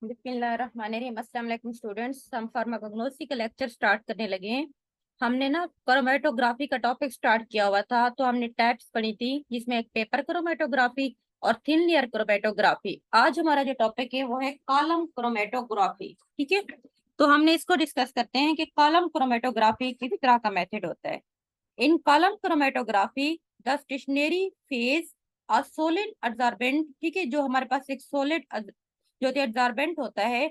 बिस्मिल्लाहिर्रहमानिर्रहीम। अस्सलाम वालेकुम स्टूडेंट्स, हम फार्माकोग्नोसी का लेक्चर स्टार्ट करने लगे हैं। हमने ना क्रोमेटोग्राफी का टॉपिक स्टार्ट किया हुआ था, तो हमने टाइप्स पढ़ी थी जिसमें एक पेपर क्रोमेटोग्राफी और थिन लेयर क्रोमेटोग्राफी। आज हमारा जो टॉपिक है वो है कॉलम क्रोमेटोग्राफी। ठीक है, तो हमने इसको डिस्कस करते हैं कि कॉलम क्रोमेटोग्राफी किस तरह का मेथड होता है। इन column chromatography the stationary phase और सोलिड अब्जॉर्बेंट, ठीक है, जो हमारे पास एक सोलिड जो एब्जॉर्बेंट होता है,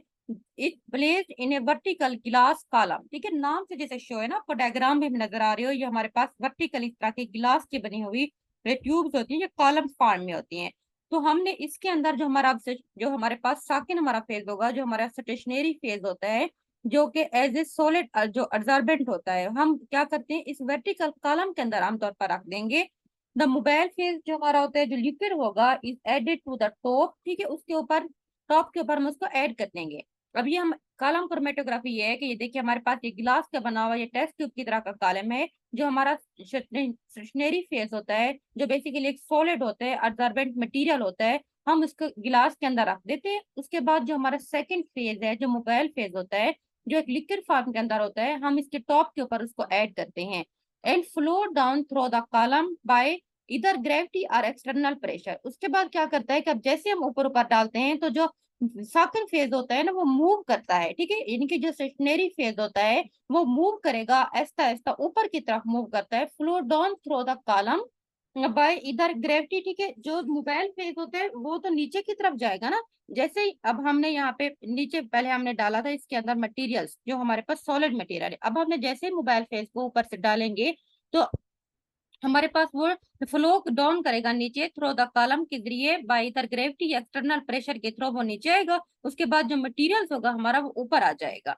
it placed in A vertical glass column. ठीक है, नाम से जैसे शो है ना, आपको डायग्राम भी नजर आ रही हो, ये हमारे पास वर्टिकल इस तरह की ग्लास की बनी हुई ट्यूब्स होती हैं, ये कॉलम फॉर्म में होती हैं। तो हमने इसके अंदर जो हमारे पास साकिन हमारा फेज होगा, जो हमारा स्टेशनरी फेज होता है, जो कि एज ए सॉलिड जो अब्जॉर्बेंट होता है, हम क्या करते हैं इस वर्टिकल कॉलम के अंदर आमतौर पर रख देंगे। द मोबाइल फेज जो हमारा होता है, जो लिक्विड होगा, is added to the top. ठीक है, उसके ऊपर टॉप के ऊपर हम उसको ऐड कर देंगे। अब ये हम कॉलम क्रोमेटोग्राफी ये है कि ये देखिए हमारे पास ये गिलास का बना हुआ ये टेस्ट ट्यूब की तरह का कॉलम है, जो हमारा स्टेशनरी फेज होता है, जो बेसिकली एक सॉलिड होता है, अब्जॉर्बेंट मटेरियल होता है, हम उसको गिलास के अंदर रख देते हैं। उसके बाद जो हमारा सेकंड फेज है, जो मोबाइल फेज होता है, जो एक लिक्विड फॉर्म के अंदर होता है, हम इसके टॉप के ऊपर उसको ऐड करते हैं and flow down through the column by इधर ग्रेविटी और एक्सटर्नल प्रेशर। उसके बाद क्या करता है कि अब जैसे हम ऊपर ऊपर डालते हैं, तो जो सेकंड फेज होता है ना, वो मूव करता है। ठीक है, इनकी जो स्टेशनरी फेज होता है वो मूव करेगा, ऐसा ऐसा ऊपर की तरफ मूव करता है, flow down through the column by इधर ग्रेविटी। ठीक है, जो मोबाइल फेज होता है वो तो नीचे की तरफ जाएगा ना। जैसे ही अब हमने यहाँ पे नीचे पहले हमने डाला था इसके अंदर मटेरियल्स, जो हमारे पास सॉलिड मटेरियल है, अब हमने जैसे ही मोबाइल फेज को ऊपर से डालेंगे, तो हमारे पास वो फ्लो डाउन करेगा नीचे थ्रू द कॉलम के जरिए बाय इधर ग्रेविटी एक्सटर्नल प्रेशर के थ्रू वो नीचे आएगा। उसके बाद जो मटेरियल्स होगा हमारा वो ऊपर आ जाएगा।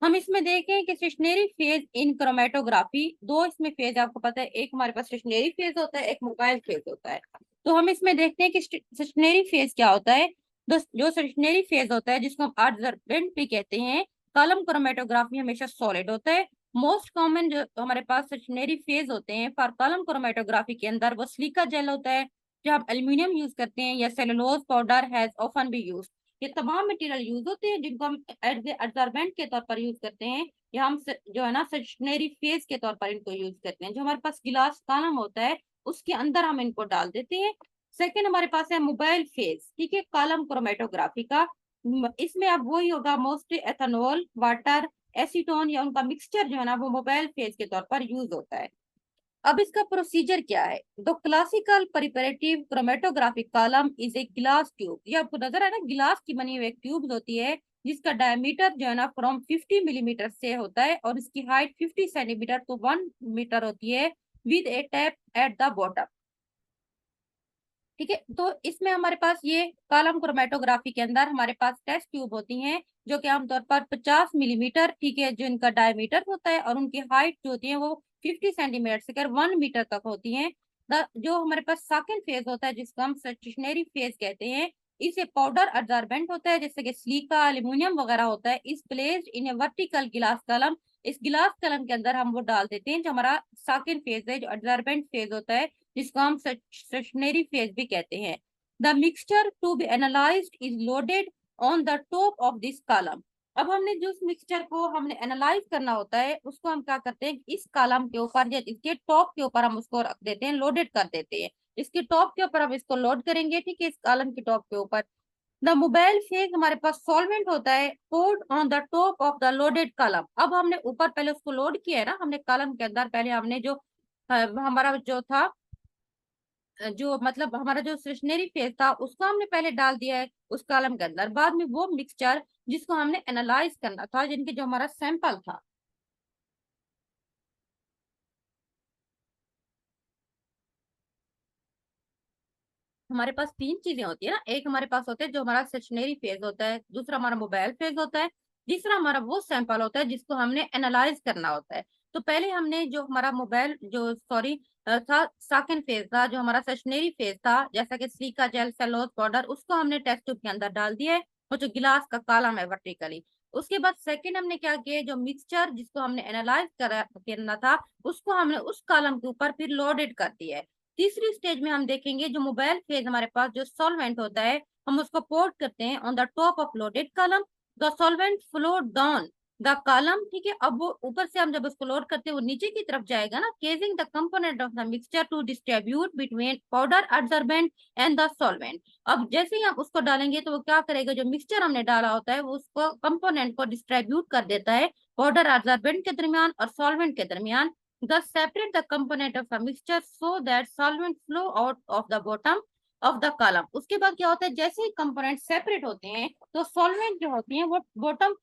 हम इसमें देखें कि स्टेशनरी फेज इन क्रोमेटोग्राफी, दो इसमें फेज आपको पता है, एक हमारे पास स्टेशनरी फेज होता है, एक मोबाइल फेज होता है। तो हम इसमें देखते हैं कि स्टेशनरी फेज क्या होता है। जो स्टेशनरी फेज होता है, जिसको हम ऑब्जर्वेंट भी कहते हैं, कॉलम क्रोमेटोग्राफी हमेशा सॉलिड होता है। मोस्ट कॉमन जो हमारे पास स्टेशनरी फेज होते हैं फॉर कॉलम क्रोमेटोग्राफी के अंदर, वो सिलिका जेल होता है, जो हम एल्यूमिनियम यूज करते हैं, या cellulose powder has often B use. ये तमाम मटेरियल यूज होते हैं जिनको हम एज ए अब्जॉर्बेंट के तौर पर यूज करते हैं, या हम जो है ना स्टेशनरी फेज के तौर पर इनको यूज करते हैं। जो हमारे पास गिलास कॉलम होता है उसके अंदर हम इनको डाल देते हैं। सेकंड हमारे पास है मोबाइल फेज। ठीक है, कॉलम क्रोमेटोग्राफी का इसमें अब वही होगा, मोस्टली एथेनॉल, वाटर, एसीटोन या उनका मिक्सचर जो है ना, वो मोबाइल फेज के तौर पर यूज होता है। अब इसका प्रोसीजर क्या है। The classical preparative chromatographic column is a glass tube. ये आपको नजर है ना, गिलास की बनी हुई एक ट्यूब होती है, जिसका डायमीटर जो है ना फ्रॉम 50 मिलीमीटर से होता है, और इसकी हाइट 50 सेंटीमीटर तो 1 मीटर होती है, with A tap at the bottom. ठीक है, तो इसमें हमारे पास ये कॉलम क्रोमेटोग्राफी के अंदर हमारे पास टेस्ट ट्यूब होती हैं, जो कि आमतौर पर 50 मिलीमीटर, ठीक है, जो इनका डायमीटर होता है, और उनकी हाइट जो होती है वो 50 सेंटीमीटर से कर 1 मीटर तक होती है। जो हमारे पास सेकंड फेज होता है, जिसको हम स्टेशनरी फेज कहते हैं, इसे पाउडर अब्जॉर्बेंट होता है, जैसे कि सिलिका, एल्यूमिनियम वगैरह होता है, इस प्लेस्ड इन ए वर्टिकल गिलास कलम। इस गिलास कलम के अंदर हम वो डाल देते हैं, जो हमारा सेकंड फेज है, जो अब्जॉर्बेंट फेज होता है, जिसको हम स्टेशनरी फेज भी कहते हैं। The mixture to be analysed is loaded on the top of this column. अब हमने जो उस मिक्सचर को हमने एनालाइज करना होता है, उसको हम क्या करते हैं, इस कॉलम के ऊपर या इसके टॉप के ऊपर हम उसको रख देते हैं, लोडेड कर देते हैं। इसके टॉप के ऊपर हम इसको लोड करेंगे, ठीक है, इस कॉलम के टॉप के ऊपर। द मोबाइल फेज हमारे पास सॉल्वेंट होता है, poured on the top of the loaded column. अब हमने ऊपर पहले उसको लोड किया है ना, हमने कॉलम के अंदर पहले हमने जो हमारा जो था, जो मतलब हमारा जो स्टेशनरी फेज था, उसको हमने पहले डाल दिया है उस कॉलम के अंदर। बाद में वो मिक्सचर जिसको हमने एनालाइज करना था, जिनके जो हमारा सैंपल था, हमारे पास तीन चीजें होती है ना, एक हमारे पास होता है जो हमारा स्टेशनरी फेज होता है, दूसरा हमारा मोबाइल फेज होता है, तीसरा हमारा वो सैंपल होता है जिसको हमने एनालाइज करना होता है। तो पहले हमने जो हमारा मोबाइल जो सॉरी था, सेकंड फेज था, जो हमारा स्टेशनरी फेज था, जैसा कि सिलिका जेल, सेलोज पाउडर, उसको हमने टेस्ट ट्यूब के अंदर डाल दिया है, और जो गिलास का कॉलम है वर्टिकली। उसके बाद सेकंड हमने क्या किया, जो मिक्सचर जिसको हमने एनालाइज करना था, उसको हमने उस कॉलम के ऊपर फिर लोडेड कर दिया है। तीसरी स्टेज में हम देखेंगे जो मोबाइल फेज हमारे पास जो सॉल्वेंट होता है, हम उसको पोर्ट करते हैं on the top of loaded column, the solvent flow down the column, ठीक है। अब वो ऊपर से हम जब उसको लोड करते हैं वो नीचे की तरफ जाएगा ना, causing the component of the mixture to distribute between powder absorbent and the solvent. अब जैसे ही आप उसको डालेंगे तो वो क्या करेगा, जो मिक्सचर हमने डाला होता है वो उसको कंपोनेंट को डिस्ट्रीब्यूट कर देता है पाउडर एब्जॉर्बेंट के दरमियान और सॉल्वेंट के दरमियान। Thus separate the component of a mixture so that solvent flow out of the bottom of the column। उसके बाद क्या होता है, जैसे ही कंपोनेंट सेपरेट होते हैं तो सॉल्वेंट जो होती है वो bottom,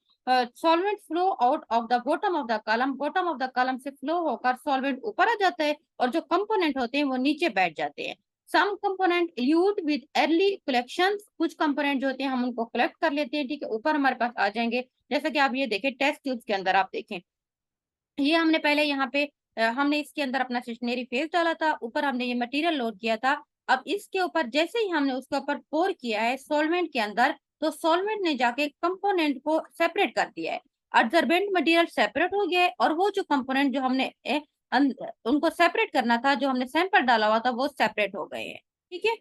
solvent flow out of the bottom of the column, bottom of the column से फ्लो होकर सॉल्वेंट ऊपर आ जाता है और जो कंपोनेंट होते हैं वो नीचे बैठ जाते हैं। Some component use with early collection, कुछ कंपोनेंट जो होते हैं हम उनको कलेक्ट कर लेते हैं, ठीक है, ऊपर हमारे पास आ जाएंगे। जैसे कि आप ये देखें टेस्ट ट्यूब के अंदर, आप देखें ये हमने पहले यहाँ पे हमने इसके अंदर अपना स्टेशनरी फेस डाला था, ऊपर हमने ये मटेरियल लोड किया था। अब इसके ऊपर जैसे ही हमने उसके ऊपर पोर किया है सॉल्वेंट के अंदर, तो सॉल्वेंट ने जाके कंपोनेंट को सेपरेट कर दिया है, अब्जॉर्बेंट मटेरियल सेपरेट हो गया है और वो जो कंपोनेंट जो हमने उनको सेपरेट करना था, जो हमने सैंपल डाला हुआ था, वो सेपरेट हो गए हैं, ठीक है।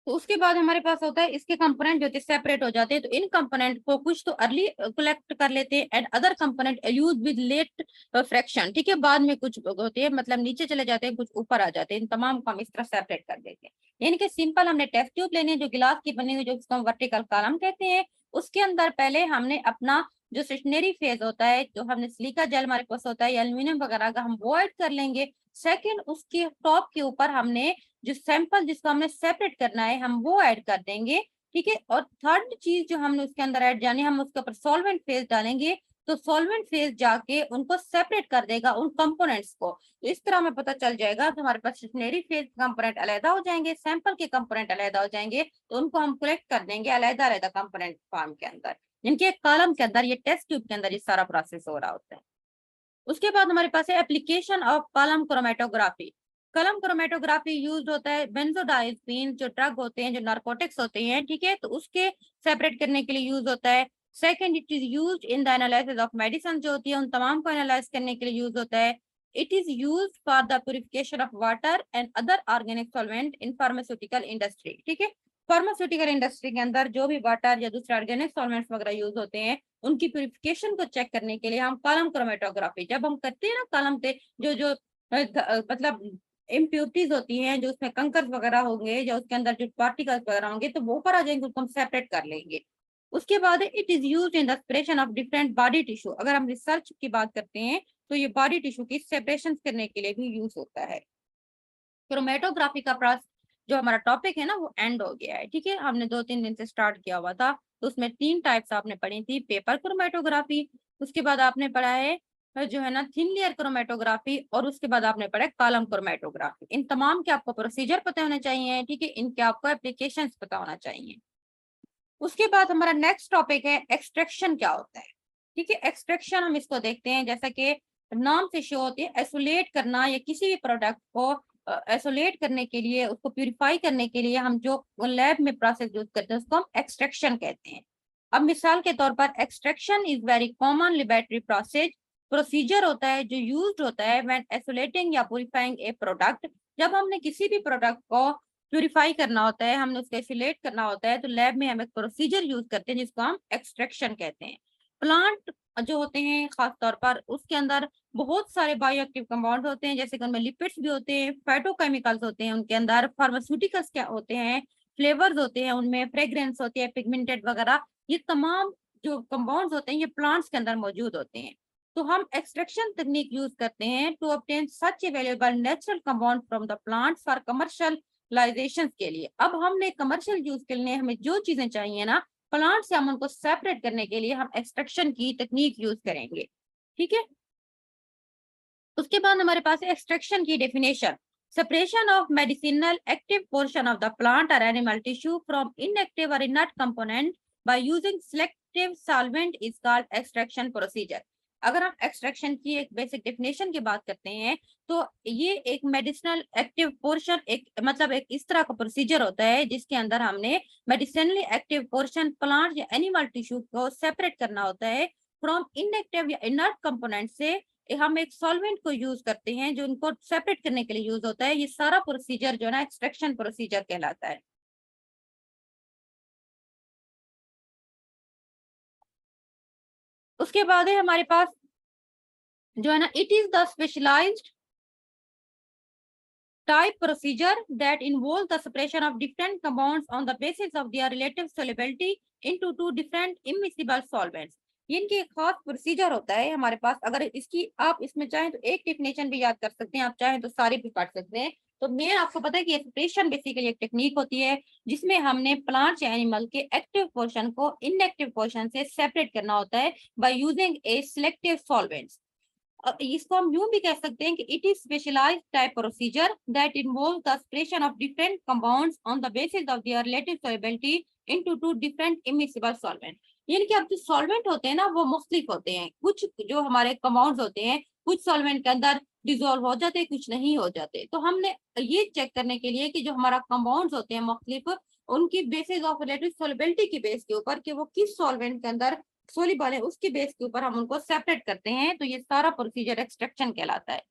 तो उसके बाद हमारे पास होता है इसके कंपोनेंट जो सेपरेट हो जाते हैं, तो इन कंपोनेंट को कुछ तो अर्ली कलेक्ट कर लेते हैं and other component use with late fraction, ठीक है, बाद में कुछ होते हैं मतलब नीचे चले जाते हैं, कुछ ऊपर आ जाते हैं, इन तमाम को हम इस तरह सेपरेट कर देते हैं। यानी कि सिंपल हमने टेस्ट ट्यूब लेनी है जो गिलास की बनी हुई, जो उसको हम वर्टिकल कॉलम कहते हैं। उसके अंदर पहले हमने अपना जो स्टेशनरी फेज होता है, जो हमने सिलिका जेल हमारे पास होता है या एल्यूमिनियम वगैरह का, हम वो ऐड कर लेंगे। सेकेंड, उसके टॉप के ऊपर हमने जो सैंपल जिसको हमने सेपरेट करना है हम वो ऐड कर देंगे, ठीक है। और थर्ड चीज जो हमने उसके अंदर ऐड जानी, हम उसके ऊपर सॉल्वेंट फेज डालेंगे, तो सॉल्वेंट फेज जाके उनको सेपरेट कर देगा उन कंपोनेंट्स को। तो इस तरह हमें पता चल जाएगा कि हमारे पास स्टेशनरी फेज कंपोनेंट अलग हो जाएंगे, सैंपल के कंपोनेंट अलग हो जाएंगे, तो उनको हम कलेक्ट कर देंगे अलग अलग कंपोनेंट फॉर्म के अंदर, जिनके कॉलम के अंदर, ये टेस्ट ट्यूब के अंदर ये सारा प्रोसेस हो रहा होता है। उसके बाद हमारे पास है एप्लीकेशन ऑफ कॉलम क्रोमेटोग्राफी। कलम क्रोमेटोग्राफी यूज होता है बेंजोडाइजिपीन जो ड्रग होते हैं, जो नार्कोटिक्स होते हैं, ठीक है, तो उसके सेपरेट करने के लिए यूज होता है। Second, it is use in the analysis of medicine, जो होती है उन तमाम को एनालाइज करने के लिए यूज होता है। It is use for the purification of water and other organic solvent in pharmaceutical industry, ठीक है। फार्मास्यूटिकल इंडस्ट्री के अंदर जो भी वाटर या दूसरे ऑर्गेनिक सॉल्वेंट्स वगैरह यूज होते हैं, उनकी प्यूरिफिकेशन को चेक करने के लिए हम कॉलम क्रोमेटोग्राफी जब हम करते हैं ना, कॉलम पे जो जो मतलब इम्प्योरिटीज होती हैं, जो उसमें कंकर वगैरह होंगे या उसके अंदर जो पार्टिकल्स वगैरह होंगे, तो वो ऊपर आ जाएंगे, उसको हम सेपरेट कर लेंगे। उसके बाद it is use in the separation of different body tissue. अगर हम रिसर्च की बात करते हैं तो ये बॉडी टिश्यू की सेपरेशन करने के लिए भी यूज होता है। क्रोमेटोग्राफी का जो हमारा टॉपिक है ना वो एंड हो गया है, ठीक है। हमने 2-3 दिन से स्टार्ट किया हुआ था, तो उसमें 3 टाइप्स आपने पढ़ी थी, पेपर क्रोमेटोग्राफी, उसके बाद आपने पढ़ा है जो है ना थिन लेयर क्रोमेटोग्राफी, और उसके बाद आपने पढ़ा कॉलम क्रोमेटोग्राफी। इन तमाम के आपको प्रोसीजर पता होना चाहिए, ठीक है, इनके आपको एप्लीकेशंस पता होना चाहिए। उसके बाद हमारा नेक्स्ट टॉपिक है एक्सट्रैक्शन क्या होता है, ठीक है। एक्सट्रैक्शन हम इसको देखते हैं, जैसा कि नाम से शो होती है, आइसोलेट करना, या किसी भी प्रोडक्ट को आइसोलेट करने के लिए, उसको प्यूरिफाई करने के लिए हम जो लैब में प्रोसेस यूज करते हैं उसको हम एक्सट्रैक्शन कहते हैं। अब मिसाल के तौर पर extraction is very common laboratory procedure होता है जो यूज होता है व्हेन आइसोलेटिंग या प्यूरिफाइंग ए प्रोडक्ट। जब हमने किसी भी प्रोडक्ट को प्यूरिफाई करना होता है, हमने उसको आइसोलेट करना होता है, तो लैब में हम एक प्रोसीजर यूज करते हैं जिसको हम एक्सट्रैक्शन कहते हैं। प्लांट जो होते हैं खास तौर पर, उसके अंदर बहुत सारे बायोएक्टिव कंपाउंड होते हैं, जैसे कि उनमें लिपिड्स भी होते हैं, फाइटोकेमिकल्स होते हैं, उनके अंदर फार्मास्यूटिकल्स क्या होते हैं, फ्लेवर्स होते हैं, उनमें फ्रेग्रेंस होती है, पिगमेंटेड वगैरह, ये तमाम जो कंपाउंड्स होते हैं ये प्लांट्स के अंदर मौजूद होते हैं। तो हम एक्सट्रैक्शन टेक्निक यूज करते हैं to obtain such a valuable natural compound from the plants for commercialisation के लिए। अब हमने कमर्शियल यूज के लिए हमें जो चीजें चाहिए ना प्लांट से, हम उनको सेपरेट करने के लिए हम एक्सट्रैक्शन की टेक्निक यूज करेंगे, ठीक है। उसके बाद हमारे पास एक्सट्रैक्शन की definition, separation of medicinal active portion of the plant और एनिमल टिश्यू फ्रॉम इनएक्टिव और inert component by using selective solvent is called extraction procedure. अगर हम एक्सट्रैक्शन की एक बेसिक डेफिनेशन की बात करते हैं, तो ये एक मेडिसिनल एक्टिव पोर्शन, एक मतलब एक इस तरह का प्रोसीजर होता है जिसके अंदर हमने मेडिसिनली एक्टिव पोर्शन प्लांट या एनिमल टिश्यू को सेपरेट करना होता है फ्रॉम इनएक्टिव या इनर्ट कंपोनेंट से, हम एक सॉल्वेंट को यूज करते हैं जो उनको सेपरेट करने के लिए यूज होता है। ये सारा प्रोसीजर जो है ना एक्सट्रैक्शन प्रोसीजर कहलाता है। उसके बाद है हमारे पास जो है ना, it is the specialised type procedure that involves the separation of different compounds on the basis of their relative solubility into two different immiscible solvents। ये इनकी एक खास प्रोसीजर होता है हमारे पास। अगर इसकी आप इसमें चाहें तो एक डेफिनेशन भी याद कर सकते हैं, आप चाहें तो सारी भी पढ़ सकते हैं। तो मेन आपको पता है कि सेपरेशन बेसिकली एक टेक्निक होती है जिसमें हमने प्लांट या एनिमल के एक्टिव पोर्शन को इनएक्टिव पोर्शन से सेपरेट करना होता है by using a selective solvents. इसको हम यूं भी कह सकते हैं कि it is specialised type procedure that involve the separation of different compounds on the basis of their relative solubility into two different immiscible solvent. यानी कि अब जो सॉल्वेंट होते हैं ना वो मुख्तलिफ होते हैं। कुछ जो हमारे कंपाउंड्स होते हैं कुछ सॉल्वेंट के अंदर डिजोल्व हो जाते हैं, कुछ नहीं हो जाते। तो हमने ये चेक करने के लिए कि जो हमारा कंपाउंड्स होते हैं मुख्तलिफ, उनकी बेसिस ऑफ रिलेटिव सॉल्युबिलिटी की बेस के ऊपर कि वो किस सॉल्वेंट के अंदर सोल्यूबल है उसके बेस के ऊपर हम उनको सेपरेट करते हैं। तो ये सारा प्रोसीजर एक्सट्रैक्शन कहलाता है।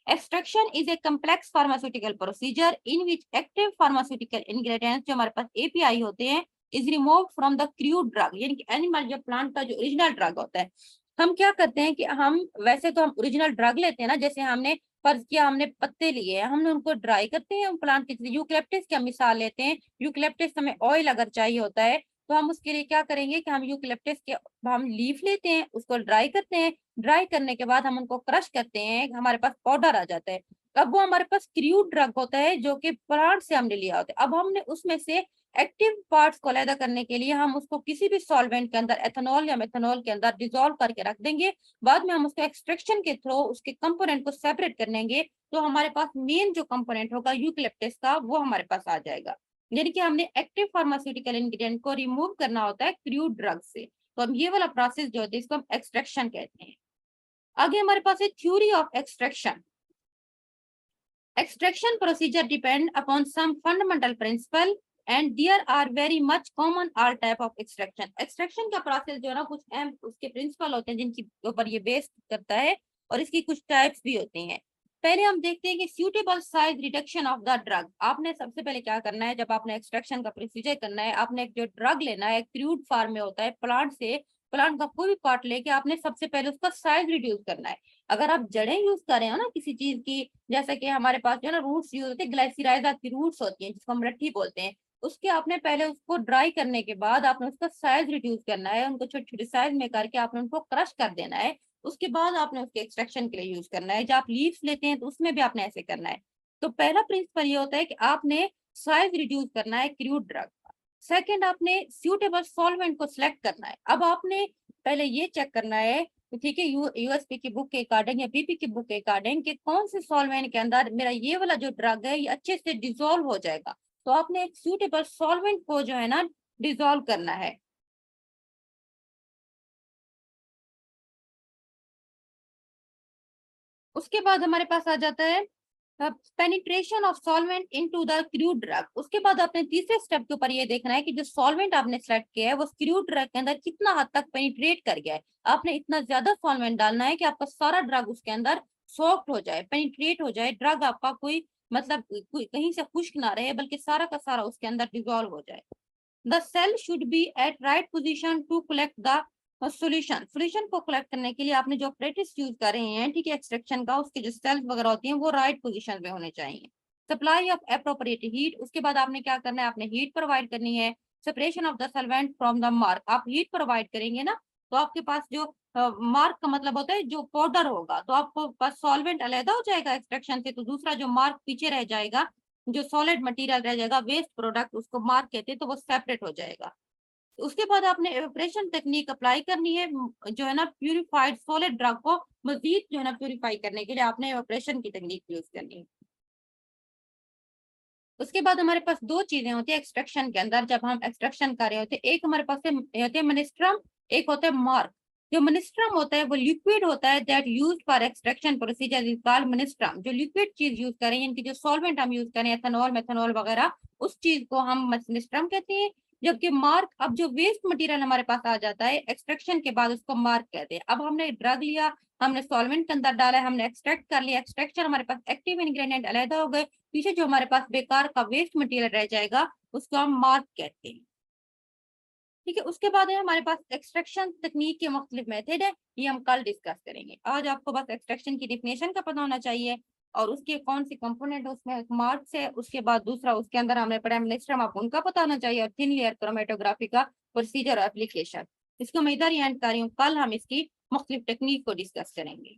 Extraction is a complex pharmaceutical procedure in which active pharmaceutical ingredients जो हमारे पास एपीआई होते हैं is remove from the crude drug, यानी कि एनिमल या प्लांट का जो ओरिजिनल ड्रग होता है। हम क्या करते हैं कि हम वैसे तो हम ओरिजिनल ड्रग लेते हैं ना, जैसे हमने फर्ज किया हमने पत्ते लिए हैं, हमने उनको ड्राई करते हैं प्लांट के। यूकलिप्टस की हम मिसाल लेते हैं, यूकलिप्टस हमें ऑयल अगर चाहिए होता है तो हम उसके लिए क्या करेंगे कि हम यूकलिप्टस के हम लीफ लेते हैं, उसको ड्राई करते हैं। ड्राई करने के बाद हम उनको क्रश करते हैं, हमारे पास पाउडर आ जाता है। अब वो हमारे पास क्रूड ड्रग होता है जो कि प्लांट से हमने लिया होता है। अब हमने उसमें से एक्टिव पार्ट्स को अलग करने के लिए हम उसको किसी भी सॉल्वेंट के अंदर एथेनॉल या मेथनॉल के अंदर डिसॉल्व करके रख देंगे। बाद में हम उसको एक्सट्रैक्शन के थ्रू उसके कंपोनेंट को सेपरेट कर लेंगे। तो हमारे पास मेन जो कंपोनेंट होगा यूकलिप्टस का वो हमारे पास आ जाएगा। यानी कि हमने एक्टिव फार्मास्यूटिकल इंग्रेडिएंट को रिमूव करना होता है क्रूड ड्रग से। तो हम ये वाला प्रोसेस जो होता है इसको हम एक्सट्रैक्शन कहते हैं। आगे हमारे पास है theory of extraction. Extraction procedure depend upon some fundamental principle and there are very much common all type of extraction. Extraction का प्रोसेस जो है ना कुछ अहम उसके प्रिंसिपल होते हैं जिनके ऊपर ये बेस करता है, और इसकी कुछ टाइप्स भी होते हैं। पहले हम देखते हैं कि suitable size reduction of the drug. आपने सबसे पहले क्या करना है, जब आपने एक्सट्रैक्शन का प्रोसीजर करना है, आपने एक जो ड्रग लेना है क्रूड फॉर्म में होता है प्लांट से, प्लांट का कोई भी पार्ट लेके आपने सबसे पहले उसका साइज रिड्यूस करना है। अगर आप जड़ें यूज कर रहे हो ना किसी चीज की, जैसे कि हमारे पास जो है ना रूट्स यूज होते हैं, ग्लाइसिराइजा की रूट्स होती हैं जिसको हम रट्ठी बोलते हैं, उसके आपने पहले उसको ड्राई करने के बाद आपने उसका साइज रिड्यूस करना है, उनको छोटे छोटे साइज में करके आपने उनको क्रश कर देना है। उसके बाद आपने उसके एक्सट्रैक्शन के लिए यूज करना है। जब आप लीव्स लेते हैं तो उसमें भी आपने ऐसे करना है। तो पहला प्रिंसिपल ये होता है कि आपने साइज रिड्यूस करना है क्रूड ड्रग का। सेकेंड, आपने सूटेबल सॉल्वेंट को सिलेक्ट करना है। अब आपने पहले ये चेक करना है तो ठीक है, यूएसपी की बुक के अकॉर्डिंग या पीपी की बुक के अकॉर्डिंग कि कौन से सॉल्वेंट के अंदर मेरा ये वाला जो ड्रग है ये अच्छे से डिसॉल्व हो जाएगा। तो आपने एक सूटेबल सॉल्वेंट को जो है ना डिसॉल्व करना है। उसके बाद हमारे पास आ जाता है penetration of solvent into the crude drug. उसके बाद आपने तीसरे स्टेप के ऊपर ये देखना है कि जो सॉल्वेंट आपने सेलेक्ट किया है वो क्रूड ड्रग के अंदर कितना हद तक पेनिट्रेट कर गया है। आपने इतना ज्यादा सॉल्वेंट डालना है कि आपका सारा ड्रग उसके अंदर सॉफ्ट हो जाए, पेनिट्रेट हो जाए, ड्रग आपका कोई मतलब कोई कहीं से खुश्क ना रहे बल्कि सारा का सारा उसके अंदर डिजोल्व हो जाए। The cell should be at right position to collect the solution. Solution को कलेक्ट करने के लिए आपने जो अपरेटिस यूज कर रहे हैं ठीक है एक्सट्रैक्शन का, उसके जो सेल्स वगैरह होती हैं वो राइट पोजीशन में होने चाहिए। Supply of appropriate heat. उसके बाद आपने क्या करना है, आपने हीट प्रोवाइड करनी है। Separation of the solvent from the mark. आप हीट प्रोवाइड करेंगे ना तो आपके पास जो मार्क का मतलब होता है जो पाउडर होगा, तो आपको पास सॉल्वेंट अलग हो जाएगा एक्सट्रैक्शन से, तो दूसरा जो मार्क पीछे रह जाएगा, जो सॉलिड मटेरियल रह जाएगा, वेस्ट प्रोडक्ट उसको मार्क कहते हैं, तो वो सेपरेट हो जाएगा। उसके बाद आपने एवपोरेशन टेक्निक अप्लाई करनी है। जो है ना प्यूरिफाइड सॉलिड ड्रग को मजीद जो है ना प्यूरिफाई करने के लिए आपने एवपोरेशन की टेक्निक यूज करनी है। उसके बाद हमारे पास दो चीजें होती है एक्सट्रैक्शन के अंदर जब हम एक्सट्रैक्शन कर रहे होते हैं। एक हमारे पास होते हैं मिनिस्ट्रम, एक होता है मार्क। जो मिनिस्ट्रम होता है वो लिक्विड होता है that used for extraction procedure is called menstruum. जो लिक्विड चीज यूज करें इनकी जो सॉल्वेंट हम यूज करें एथेनॉल मेथनॉल वगैरह, उस चीज को हम मिनिस्ट्रम कहते हैं। जबकि मार्क, अब जो वेस्ट मटेरियल हमारे पास आ जाता है एक्सट्रैक्शन के बाद उसको मार्क कहते हैं। अब हमने ड्रग लिया, हमने सॉल्वेंट के अंदर डाला है, हमने एक्सट्रैक्ट कर लिया, एक्सट्रैक्शन हमारे पास एक्टिव इंग्रेडिएंट अलग हो गए, पीछे जो हमारे पास बेकार का वेस्ट मटेरियल रह जाएगा उसको हम मार्क कहते हैं। ठीक है, उसके बाद है हमारे पास एक्सट्रैक्शन तकनीक के मुख्तलिफ मेथड है, ये हम कल डिस्कस करेंगे। आज आपको बस एक्सट्रैक्शन की डिफिनेशन का पता होना चाहिए और उसके कौन सी कंपोनेंट उसमें मार्क्स है। उसके बाद दूसरा उसके अंदर हमने पढ़ा मिलेस्ट्रम, आपको उनका पता होना चाहिए, और थिन लेयर क्रोमेटोग्राफी का प्रोसीजर एप्लीकेशन। इसको मैं इधर ही एंड कर रही हूँ, कल हम इसकी मुख्तलिफ टेक्निक को डिस्कस करेंगे।